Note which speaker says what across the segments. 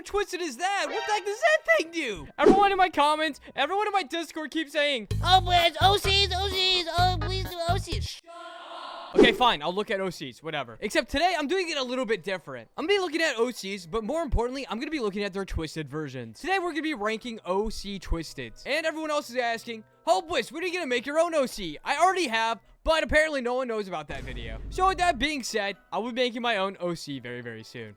Speaker 1: of twisted is that? What the heck does that thing do? Everyone in my comments, everyone in my Discord keeps saying,
Speaker 2: oh, please, OCs, oh, please do OCs.
Speaker 1: okay, fine, I'll look at OCs, whatever. Except today, I'm doing it a little bit different. I'm gonna be looking at OCs, but more importantly, I'm gonna be looking at their twisted versions. Today, we're gonna be ranking OC Twisteds. And everyone else is asking, Hopeless, when are you gonna make your own OC? I already have, but apparently no one knows about that video. So with that being said, I will be making my own OC very, very soon.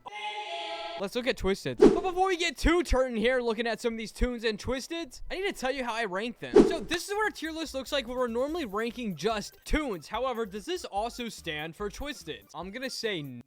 Speaker 1: Let's look at Twisteds. But before we get too turned here looking at some of these Toons and Twisteds, I need to tell you how I rank them. So this is what our tier list looks like when we're normally ranking just Toons. However, does this also stand for Twisteds? I'm gonna say no.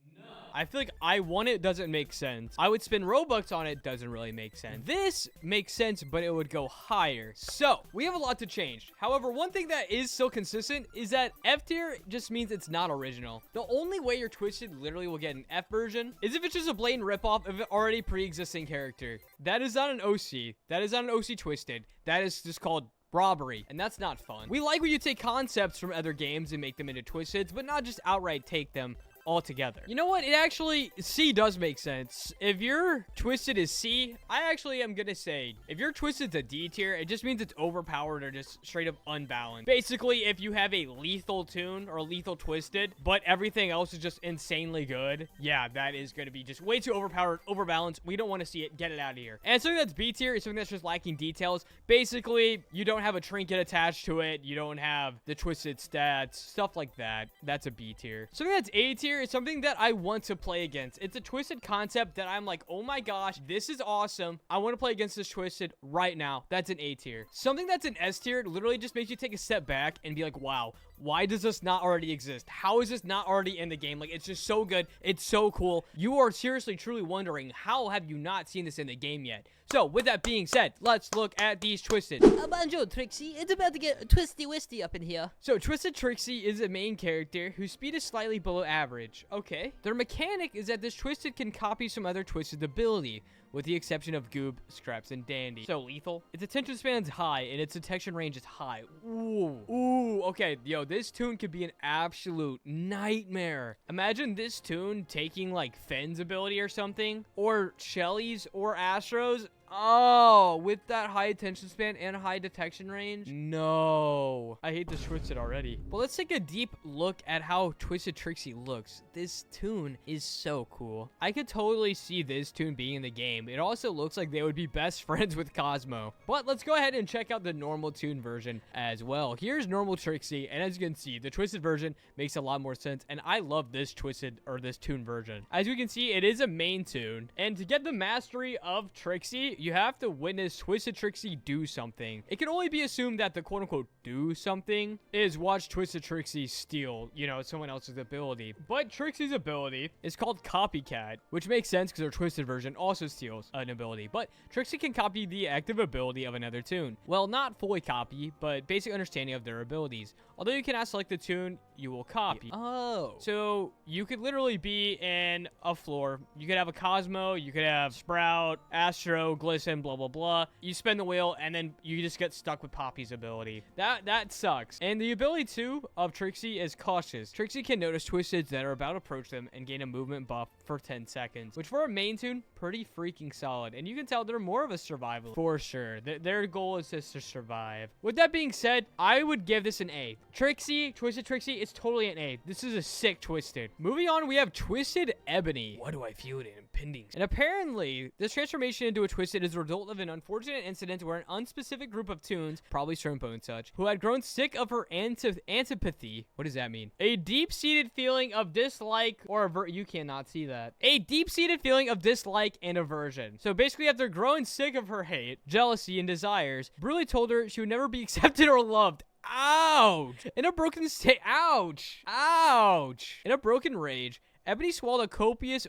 Speaker 1: I feel like I want it doesn't make sense. I would spend Robux on it, doesn't really make sense. This makes sense, but it would go higher. So we have a lot to change. However, one thing that is still consistent is that F tier just means it's not original. The only way your Twisted literally will get an F version is if it's just a blatant ripoff of an already pre-existing character. That is not an OC. That is not an OC Twisted. That is just called robbery, and that's not fun. We like when you take concepts from other games and make them into Twisteds, but not just outright take them altogether. You know what? It actually, C does make sense. If your Twisted is C, I actually am gonna say, if your Twisted's a D tier, it just means it's overpowered or just straight up unbalanced. Basically, if you have a lethal Toon or a lethal Twisted, but everything else is just insanely good, yeah, that is gonna be just way too overpowered, overbalanced. We don't want to see it. Get it out of here. And something that's B tier is something that's just lacking details. Basically, you don't have a trinket attached to it. You don't have the Twisted stats, stuff like that. That's a B tier. Something that's A tier is something that I want to play against. It's a Twisted concept that I'm like, oh my gosh, this is awesome. I want to play against this Twisted right now. That's an A tier. Something that's an S tier literally just makes you take a step back and be like, wow, why does this not already exist? How is this not already in the game? Like, it's just so good. It's so cool. You are seriously, truly wondering, how have you not seen this in the game yet? So, with that being said, let's look at these Twisted.
Speaker 2: Bonjour, Trixie. It's about to get twisty-wisty up in here.
Speaker 1: So, Twisted Trixie is a main character whose speed is slightly below average. Okay. Their mechanic is that this Twisted can copy some other Twisted ability, with the exception of Goob, Scraps, and Dandy. So lethal. Its attention span is high, and its detection range is high. Ooh, okay, yo, this Toon could be an absolute nightmare. Imagine this Toon taking, like, Fenn's ability or something, or Shelly's, or Astro's. Oh, with that high attention span and high detection range? No. I hate this Twisted already. But let's take a deep look at how Twisted Trixie looks. This Toon is so cool. I could totally see this Toon being in the game. It also looks like they would be best friends with Cosmo. But let's go ahead and check out the normal Toon version as well. Here's normal Trixie, and as you can see, the Twisted version makes a lot more sense, and I love this Twisted, or this Toon version. As you can see, it is a main Toon, and to get the mastery of Trixie, you have to witness Twisted Trixie do something. It can only be assumed that the quote-unquote do something is watch Twisted Trixie steal, you know, someone else's ability. But Trixie's ability is called Copycat, which makes sense because her Twisted version also steals an ability. But Trixie can copy the active ability of another Toon. Well, not fully copy, but basic understanding of their abilities. Although you cannot select the Toon you will copy. Oh. So you could literally be in a floor. You could have a Cosmo, you could have Sprout, Astro, Glisten, blah, blah, blah. You spin the wheel, and then you just get stuck with Poppy's ability. That sucks. And the ability, too, of Trixie is Cautious. Trixie can notice Twisteds that are about to approach them and gain a movement buff for 10 seconds, which for a main Toon, pretty freaking solid. And you can tell they're more of a survival for sure. Their goal is just to survive. With that being said, I would give this an A. Trixie, Twisted Trixie, it's totally an A. This is a sick Twisted. Moving on, we have Twisted Ebony. Why do I feel it impending? And apparently, this transformation into a Twisted is a result of an unfortunate incident where an unspecific group of Toons, probably Shrimpo and such, who had grown sick of her antipathy. What does that mean? A deep-seated feeling of dislike or you cannot see that. A deep-seated feeling of dislike and aversion. So basically, after growing sick of her hate, jealousy, and desires, Bruley told her she would never be accepted or loved. Ouch! In a broken state. Ouch! Ouch! In a broken rage, Ebony swallowed a copious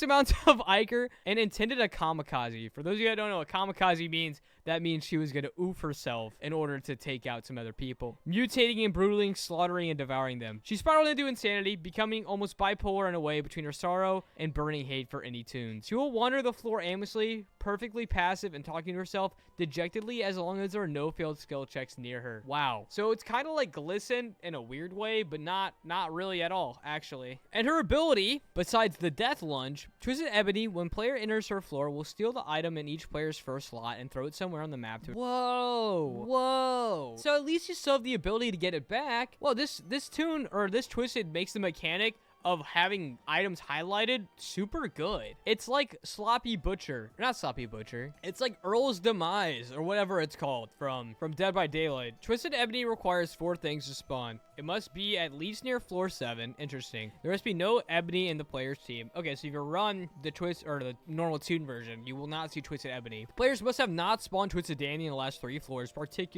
Speaker 1: amounts of Ichor and intended a kamikaze. For those of you that don't know what kamikaze means, that means she was going to oof herself in order to take out some other people, mutating and brutally slaughtering and devouring them. She spiraled into insanity, becoming almost bipolar in a way between her sorrow and burning hate for any Toons. She will wander the floor aimlessly, perfectly passive and talking to herself dejectedly as long as there are no failed skill checks near her. Wow. So it's kind of like Glisten in a weird way, but not really at all, actually. And her ability, besides the death lunge, Twisted Ebony, when player enters her floor, will steal the item in each player's first slot and throw it somewhere on the map to— Whoa. Whoa. So at least you still have the ability to get it back. Well, this toon, or this Twisted, makes the mechanic of having items highlighted super good. It's like Sloppy Butcher. Not Sloppy Butcher. It's like Earl's Demise, or whatever it's called from Dead by Daylight. Twisted Ebony requires 4 things to spawn. It must be at least near floor 7. Interesting. There must be no Ebony in the player's team. Okay, so if you run the the normal toon version, you will not see Twisted Ebony. Players must have not spawned Twisted Dandy in the last 3 floors.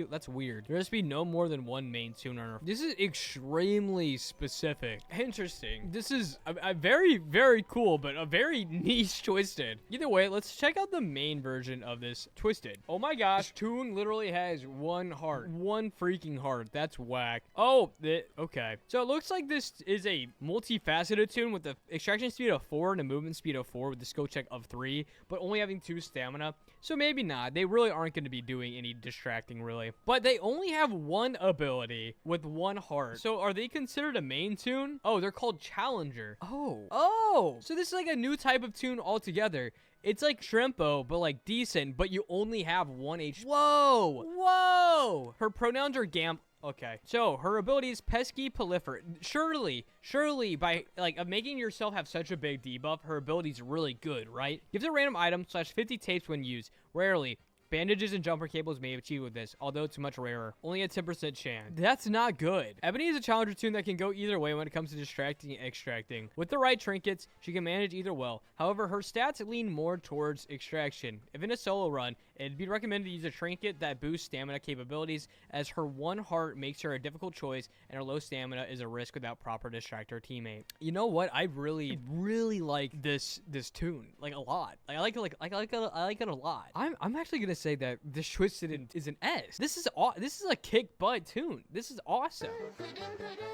Speaker 1: That's weird. There must be no more than 1 main toon runner. This is extremely specific. Interesting. This is a very, very cool, but a very niche Twisted. Either way, let's check out the main version of this Twisted. Oh my gosh, toon literally has 1 heart. 1 freaking heart. That's whack. Oh, okay. So it looks like this is a multifaceted toon with the extraction speed of 4 and a movement speed of 4 with the skill check of 3, but only having 2 stamina. So maybe not. They really aren't going to be doing any distracting, really. But they only have 1 ability with 1 heart. So are they considered a main toon? Oh, they're called Challenger. Oh. So this is like a new type of toon altogether. It's like Shrimpo, but like decent, but you only have 1 HP. Whoa. Her pronouns are Gamp. Okay, so her ability is Pesky Proliferate. Surely, by like making yourself have such a big debuff, her ability is really good, right? Gives a random item /50 tapes when used. Rarely. Bandages and jumper cables may achieve with this, although it's much rarer. Only a 10% chance. That's not good. Ebony is a challenger toon that can go either way when it comes to distracting and extracting. With the right trinkets, she can manage either well. However, her stats lean more towards extraction. If in a solo run, it'd be recommended to use a trinket that boosts stamina capabilities, as her 1 heart makes her a difficult choice, and her low stamina is a risk without proper distract her teammate. You know what? I really like this toon, like a lot. I like it a lot. I'm actually gonna say that this Twisted is an S. This is a kick butt toon. This is awesome.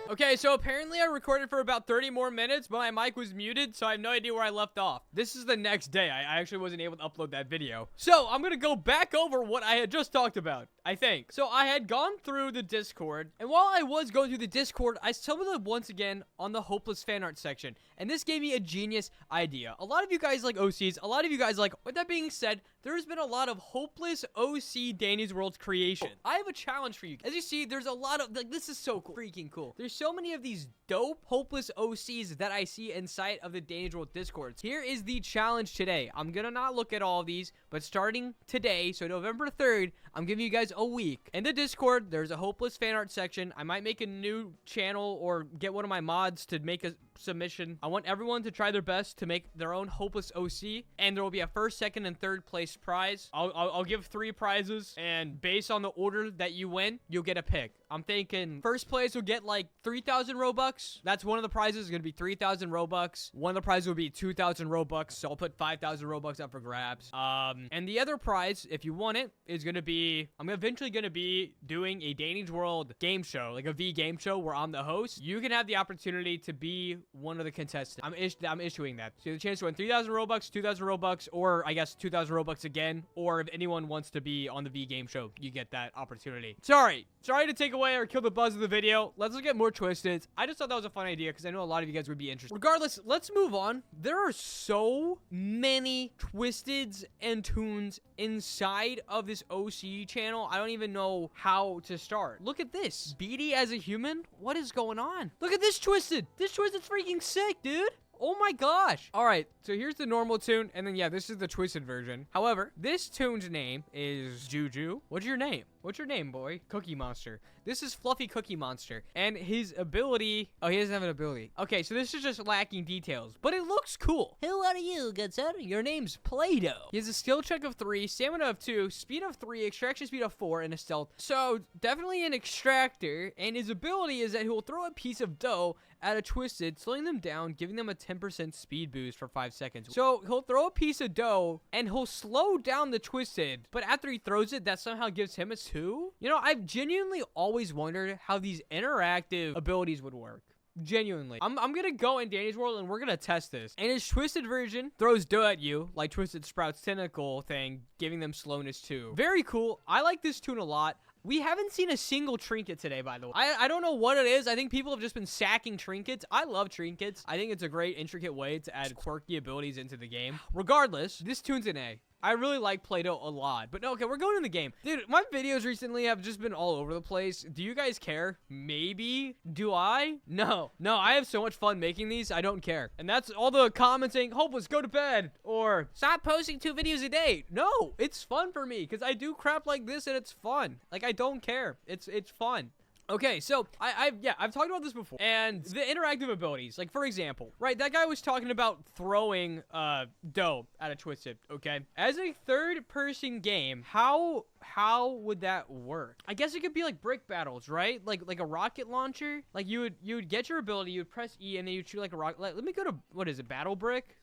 Speaker 1: Okay, so apparently I recorded for about 30 more minutes, but my mic was muted, so I have no idea where I left off. This is the next day. I actually wasn't able to upload that video. So I'm gonna go back over what I had just talked about, I think. So I had gone through the Discord, and while I was going through the Discord, I stumbled once again on the Hopeless fan art section, and this gave me a genius idea. A lot of you guys like OCs, a lot of you guys like— with that being said, there's been a lot of hopeless OC Danny's World creation. I have a challenge for you. As you see, there's a lot of— like, this is so cool. Freaking cool. There's so many of these dope hopeless OCs that I see inside of the Danny's World Discords. Here is the challenge today. I'm gonna not look at all of these, but starting today, so November 3rd, I'm giving you guys a week. In the Discord, there's a hopeless fan art section. I might make a new channel or get one of my mods to make a submission. I want everyone to try their best to make their own hopeless OC, and there will be a 1st, 2nd, and 3rd place prize. I'll give 3 prizes, and based on the order that you win, you'll get a pick. I'm thinking 1st place will get like 3,000 Robux. That's one of the prizes. It's gonna be 3,000 Robux. One of the prizes will be 2,000 Robux, so I'll put 5,000 Robux up for grabs. And the other prize, if you want it, is gonna be— I'm eventually gonna be doing a Danny's World game show, like a V game show where I'm the host. You can have the opportunity to be one of the contestants. I'm issuing that. So you have the chance to win 3,000 Robux, 2,000 Robux, or I guess 2,000 Robux again. Or if anyone wants to be on the V game show, you get that opportunity. Sorry to take away or kill the buzz of the video. Let's look at more Twisteds. I just thought that was a fun idea because I know a lot of you guys would be interested. Regardless, let's move on. There are so many Twisteds and toons inside of this OC channel. I don't even know how to start. Look at this. Beatty as a human? What is going on? Look at this Twisted. This Twisted's freaking sick, dude. Oh my gosh. All right, so here's the normal toon, and then yeah, this is the Twisted version. However, this toon's name is Juju. What's your name? What's your name, boy? Cookie Monster. This is Fluffy Cookie Monster, and his ability— oh, he doesn't have an ability. Okay, so this is just lacking details, but it looks cool.
Speaker 2: Who are you, good sir?
Speaker 1: Your name's Play-Doh. He has a skill check of 3, stamina of 2, speed of 3, extraction speed of 4, and a stealth. So definitely an extractor, and his ability is that he will throw a piece of dough at a Twisted, slowing them down, giving them a 10% speed boost for 5 seconds. So he'll throw a piece of dough and he'll slow down the Twisted, but after he throws it, that somehow gives him a 2. You know, I've genuinely always wondered how these interactive abilities would work. Genuinely. I'm gonna go in Danny's world and we're gonna test this. And his twisted version throws dough at you, like Twisted Sprout's tentacle thing, giving them slowness too. Very cool. I like this toon a lot. We haven't seen a single trinket today, by the way. I don't know what it is. I think people have just been sacking trinkets. I love trinkets. I think it's a great, intricate way to add quirky abilities into the game. Regardless, this toon's an A. I really like Play-Doh a lot. But no, okay, we're going in the game. Dude, my videos recently have just been all over the place. Do you guys care? Maybe. Do I? No. No, I have so much fun making these, I don't care. And that's all the comments saying, Hopeless, go to bed. Or, stop posting 2 videos a day. No, it's fun for me. Because I do crap like this and it's fun. Like, I don't care. It's fun. Okay, so I've talked about this before, and the interactive abilities, like for example, right, that guy was talking about throwing dough at a Twisted. Okay, as a third-person game, how would that work? I guess it could be like brick battles, right? Like a rocket launcher. Like you would get your ability, you would press E, and then you'd shoot like a rocket. Let me go to, what is it, Battle Brick?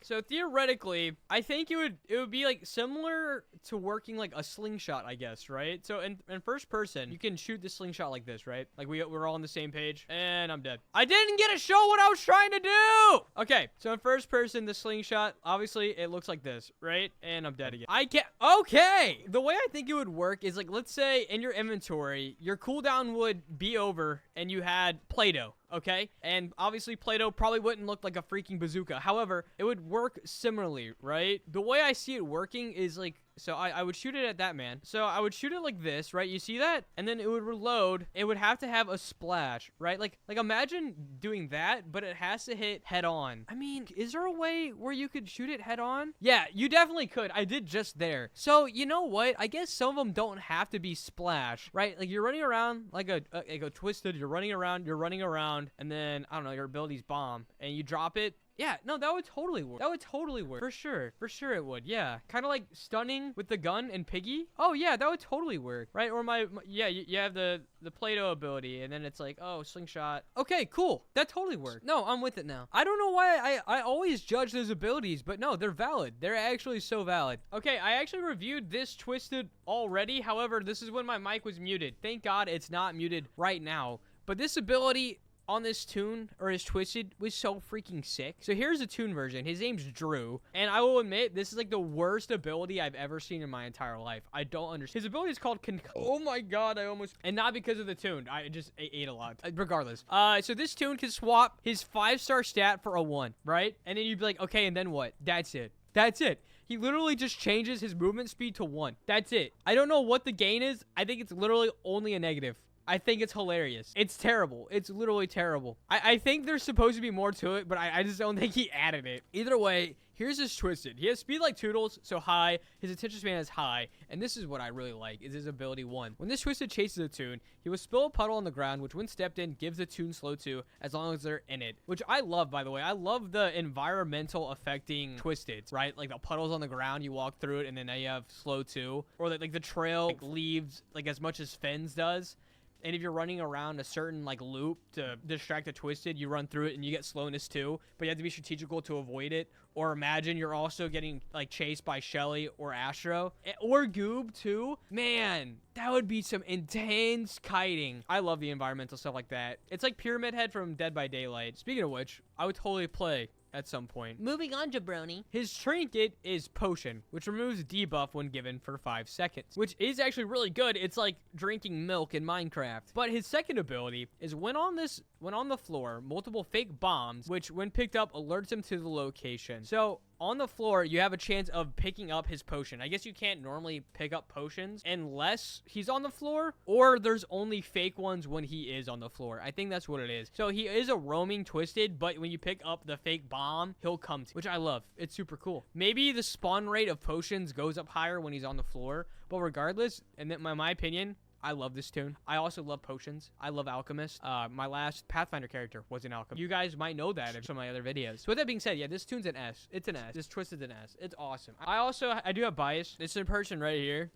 Speaker 1: So theoretically, I think it would be like similar to working like a slingshot, I guess, right? So in first person, you can shoot the slingshot like this, right? Like we're all on the same page, and I'm dead. I didn't get to show what I was trying to do. Okay, so in first person, the slingshot, obviously it looks like this, right? And I'm dead again. I can't. Okay, the way I think it would work is like, let's say in your inventory, your cooldown would be over, and you had Play-Doh. Okay, and obviously Play-Doh probably wouldn't look like a freaking bazooka. However, it would work similarly, right? The way I see it working is like, so I would shoot it at that man. So I would shoot it like this, right? You see that? And then it would reload. It would have to have a splash, right? Like imagine doing that, but it has to hit head on. I mean, is there a way where you could shoot it head on? Yeah, you definitely could. I did just there. So you know what? I guess some of them don't have to be splash, right? Like you're running around like a Twisted. You're running around, and then I don't know, your ability's bomb, and you drop it. Yeah, no, that would totally work. That would totally work. For sure. For sure it would. Yeah. Kind of like stunning with the gun and Piggy. Oh, yeah, that would totally work. Right? Or yeah, you have the Play-Doh ability, and then it's like, oh, slingshot. Okay, cool. That totally worked. No, I'm with it now. I don't know why I always judge those abilities, but no, they're valid. They're actually so valid. Okay, I actually reviewed this Twisted already. However, this is when my mic was muted. Thank God it's not muted right now. But this ability on this toon, or his Twisted, was so freaking sick. So here's the toon version. His name's Drew, and I will admit, this is like the worst ability I've ever seen in my entire life. I don't understand. His ability is called oh my god, I almost, and not because of the toon. I just ate a lot. Regardless. So this toon can swap his 5-star stat for a 1, right? And then you'd be like, okay, and then what? That's it. That's it. He literally just changes his movement speed to 1. That's it. I don't know what the gain is. I think it's literally only a negative. I think it's hilarious. It's terrible. It's literally terrible. I think there's supposed to be more to it, but I just don't think he added it. Either way, here's his Twisted. He has speed like Toodles, so high. His attention span is high. And this is what I really like, is his ability 1. When this Twisted chases a toon, he will spill a puddle on the ground, which when stepped in, gives the toon slow to, as long as they're in it. Which I love, by the way. I love the environmental affecting Twisteds, right? Like the puddles on the ground, you walk through it, and then now you have slow to. Or like the trail leaves like as much as Fens does. And if you're running around a certain like loop to distract a Twisted, you run through it and you get slowness too, but you have to be strategical to avoid it. Or imagine you're also getting like chased by Shelly or Astro or Goob too. Man, that would be some intense kiting. I love the environmental stuff like that. It's like Pyramid Head from Dead by Daylight. Speaking of which, I would totally play at some point.
Speaker 2: Moving on, jabroni.
Speaker 1: His trinket is Potion, which removes debuff when given for 5 seconds, which is actually really good. It's like drinking milk in Minecraft. But his second ability is when on the floor, multiple fake bombs, which when picked up alerts him to the location. So on the floor, you have a chance of picking up his potion. I guess you can't normally pick up potions unless he's on the floor, or there's only fake ones when he is on the floor. I think that's what it is. So he is a roaming Twisted, but when you pick up the fake bomb, he'll come to, which I love. It's super cool. Maybe the spawn rate of potions goes up higher when he's on the floor, but regardless, and in my opinion, I love this toon. I also love potions. I love Alchemist. My last Pathfinder character was an Alchemist. You guys might know that in some of my other videos. So with that being said, yeah, this toon's an S. It's an S. This Twisted's an S. It's awesome. I do have bias. This person right here.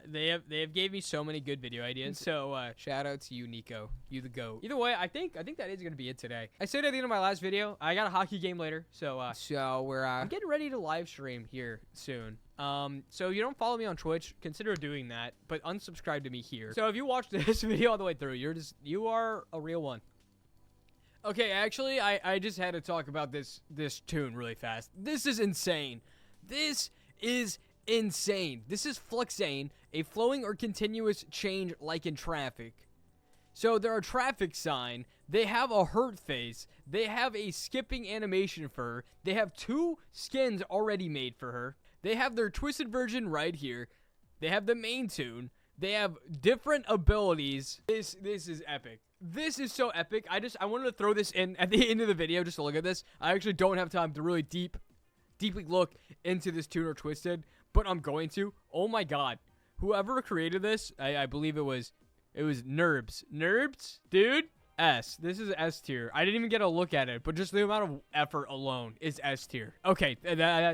Speaker 1: They have gave me so many good video ideas. So shout out to you, Nico. You the GOAT. Either way, I think that is gonna be it today. I said at the end of my last video, I got a hockey game later. So I'm getting ready to live stream here soon. So if you don't follow me on Twitch, consider doing that, but unsubscribe to me here. So if you watched this video all the way through, you are a real one. Okay, actually, I just had to talk about this toon really fast. This is insane. This is insane. This is Fluxane, a flowing or continuous change like in traffic. So they're a traffic sign. They have a hurt face. They have a skipping animation for her. They have 2 skins already made for her. They have their twisted version right here. They have the main toon. They have different abilities. This is epic. This is so epic. I wanted to throw this in at the end of the video just to look at this. I actually don't have time to really deeply look into this toon or twisted, but I'm going to. Oh my god. Whoever created this, I believe it was Nerbs. Nerbs? Dude? S. This is S tier. I didn't even get a look at it, but just the amount of effort alone is S tier. Okay, that's it.